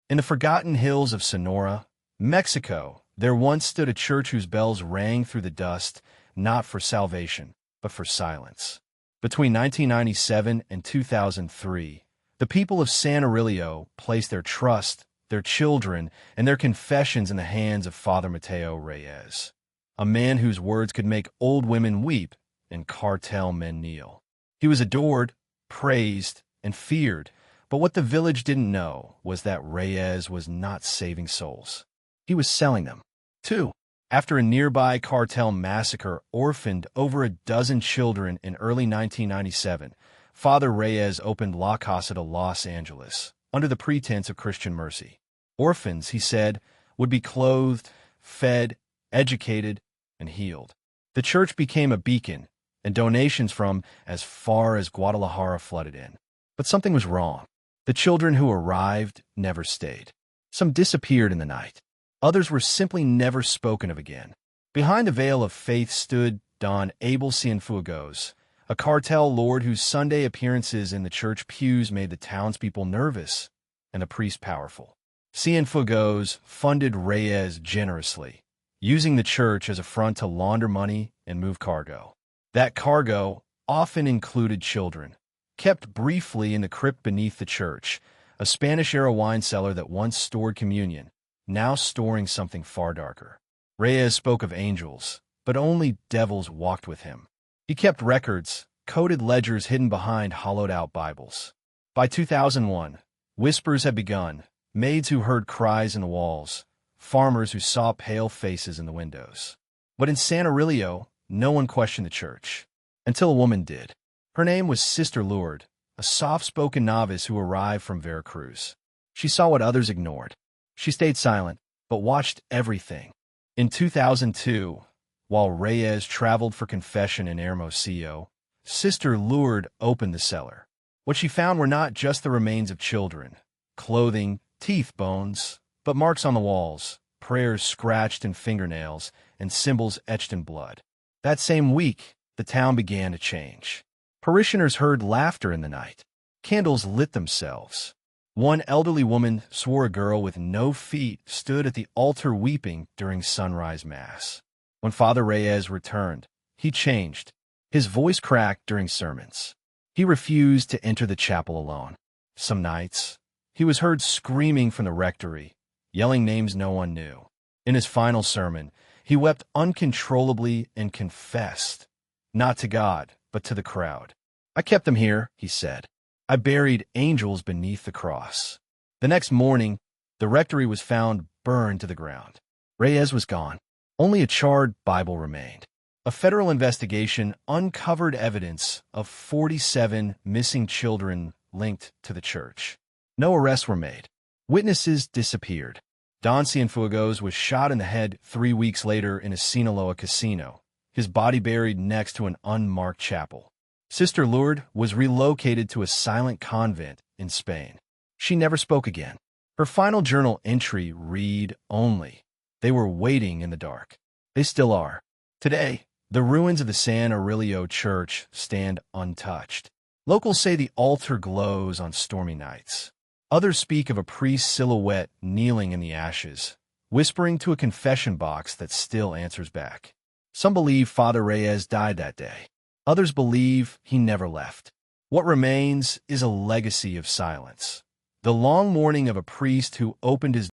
In the forgotten hills of Sonora, Mexico, there once stood a church whose bells rang through the dust, not for salvation, but for silence. Between 1997 and 2003, the people of San Aurelio placed their trust, their children, and their confessions in the hands of Father Mateo Reyes, a man whose words could make old women weep and cartel men kneel. He was adored, praised, and feared, but what the village didn't know was that Reyes was not saving souls. He was selling them, too. After a nearby cartel massacre orphaned over a dozen children in early 1997, Father Reyes opened La Casa de Los Angeles under the pretense of Christian mercy. Orphans, he said, would be clothed, fed, educated, and healed. The church became a beacon, and donations from as far as Guadalajara flooded in. But something was wrong. The children who arrived never stayed. Some disappeared in the night. Others were simply never spoken of again. Behind the veil of faith stood Don Abel Cienfuegos, a cartel lord whose Sunday appearances in the church pews made the townspeople nervous and the priest powerful. Cienfuegos funded Reyes generously, using the church as a front to launder money and move cargo. That cargo often included children, kept briefly in the crypt beneath the church, a Spanish-era wine cellar that once stored communion, now storing something far darker. Reyes spoke of angels, but only devils walked with him. He kept records, coded ledgers hidden behind hollowed-out Bibles. By 2001, whispers had begun, maids who heard cries in the walls, farmers who saw pale faces in the windows. But in San Aurelio, no one questioned the church, until a woman did. Her name was Sister Lourdes, a soft-spoken novice who arrived from Veracruz. She saw what others ignored. She stayed silent, but watched everything. In 2002, while Reyes traveled for confession in Hermosillo, Sister Lourdes opened the cellar. What she found were not just the remains of children, clothing, teeth, bones, but marks on the walls, prayers scratched in fingernails, and symbols etched in blood. That same week, the town began to change. Parishioners heard laughter in the night. Candles lit themselves. One elderly woman swore a girl with no feet stood at the altar weeping during sunrise mass. When Father Reyes returned, he changed. His voice cracked during sermons. He refused to enter the chapel alone. Some nights, he was heard screaming from the rectory, yelling names no one knew. In his final sermon, he wept uncontrollably and confessed, not to God, but to the crowd. "I kept them here," he said. "I buried angels beneath the cross." The next morning, the rectory was found burned to the ground. Reyes was gone. Only a charred Bible remained. A federal investigation uncovered evidence of 47 missing children linked to the church. No arrests were made. Witnesses disappeared. Don Cienfuegos was shot in the head 3 weeks later in a Sinaloa casino, his body buried next to an unmarked chapel. Sister Lourdes was relocated to a silent convent in Spain. She never spoke again. Her final journal entry read only, "They were waiting in the dark." They still are. Today, the ruins of the San Aurelio Church stand untouched. Locals say the altar glows on stormy nights. Others speak of a priest's silhouette kneeling in the ashes, whispering to a confession box that still answers back. Some believe Father Reyes died that day. Others believe he never left. What remains is a legacy of silence. The long mourning of a priest who opened his